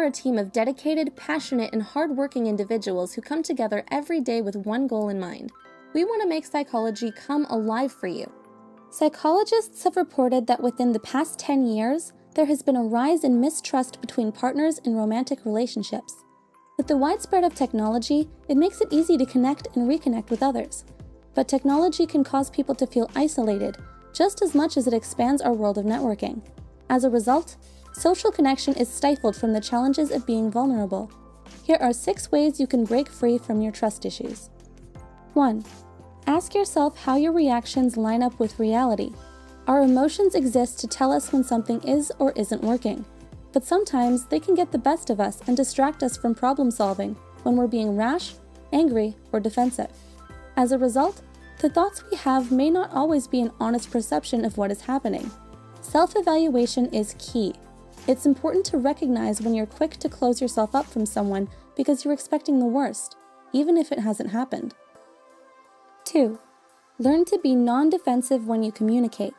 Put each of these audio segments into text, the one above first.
a team of dedicated, passionate, and hardworking individuals who come together every day with one goal in mind. We want to make psychology come alive for you. Psychologists have reported that within the past 10 years, there has been a rise in mistrust between partners in romantic relationships. With the widespread of technology, it makes it easy to connect and reconnect with others. But technology can cause people to feel isolated, just as much as it expands our world of networking. As a result, social connection is stifled from the challenges of being vulnerable. Here are 6 ways you can break free from your trust issues. 1. Ask yourself how your reactions line up with reality. Our emotions exist to tell us when something is or isn't working, but sometimes they can get the best of us and distract us from problem solving when we're being rash, angry, or defensive. As a result, the thoughts we have may not always be an honest perception of what is happening. Self-evaluation is key. It's important to recognize when you're quick to close yourself up from someone because you're expecting the worst, even if it hasn't happened. 2. Learn to be non-defensive when you communicate.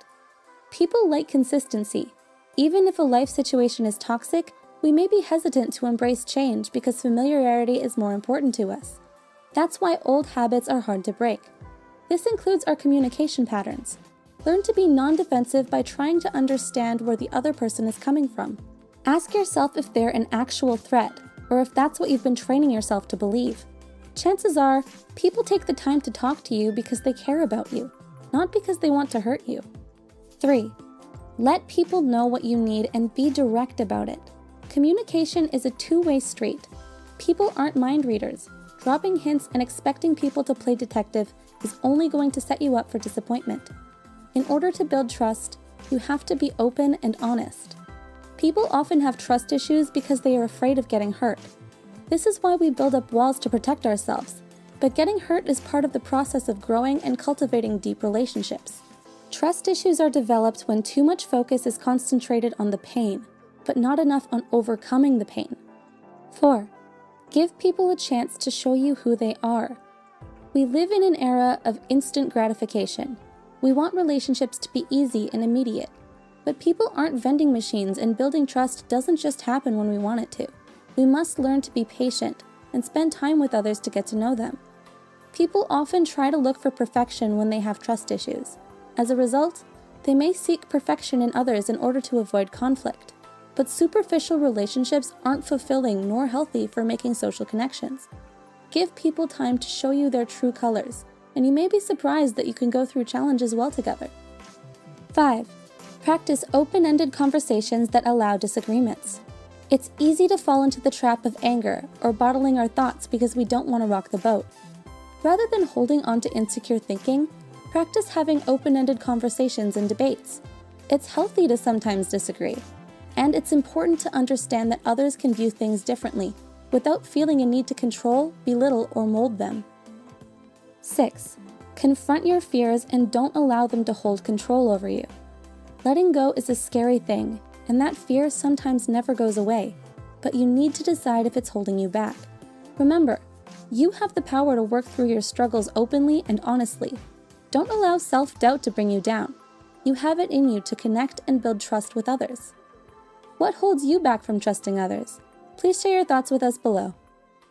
People like consistency. Even if a life situation is toxic, we may be hesitant to embrace change because familiarity is more important to us. That's why old habits are hard to break. This includes our communication patterns. Learn to be non-defensive by trying to understand where the other person is coming from. Ask yourself if they're an actual threat, or if that's what you've been training yourself to believe. Chances are, people take the time to talk to you because they care about you, not because they want to hurt you. 3. Let people know what you need and be direct about it. Communication is a two-way street. People aren't mind readers. Dropping hints and expecting people to play detective is only going to set you up for disappointment. In order to build trust, you have to be open and honest. People often have trust issues because they are afraid of getting hurt. This is why we build up walls to protect ourselves, but getting hurt is part of the process of growing and cultivating deep relationships. Trust issues are developed when too much focus is concentrated on the pain, but not enough on overcoming the pain. 4. Give people a chance to show you who they are. We live in an era of instant gratification. We want relationships to be easy and immediate, but people aren't vending machines, and building trust doesn't just happen when we want it to. We must learn to be patient and spend time with others to get to know them. People often try to look for perfection when they have trust issues. As a result, they may seek perfection in others in order to avoid conflict. But superficial relationships aren't fulfilling nor healthy for making social connections. Give people time to show you their true colors, and you may be surprised that you can go through challenges well together. 5. Practice open-ended conversations that allow disagreements. It's easy to fall into the trap of anger or bottling our thoughts because we don't want to rock the boat. Rather than holding on to insecure thinking, practice having open-ended conversations and debates. It's healthy to sometimes disagree, and it's important to understand that others can view things differently without feeling a need to control, belittle, or mold them. 6. Confront your fears and don't allow them to hold control over you. Letting go is a scary thing, and that fear sometimes never goes away, but you need to decide if it's holding you back. Remember, you have the power to work through your struggles openly and honestly. Don't allow self-doubt to bring you down. You have it in you to connect and build trust with others. What holds you back from trusting others? Please share your thoughts with us below.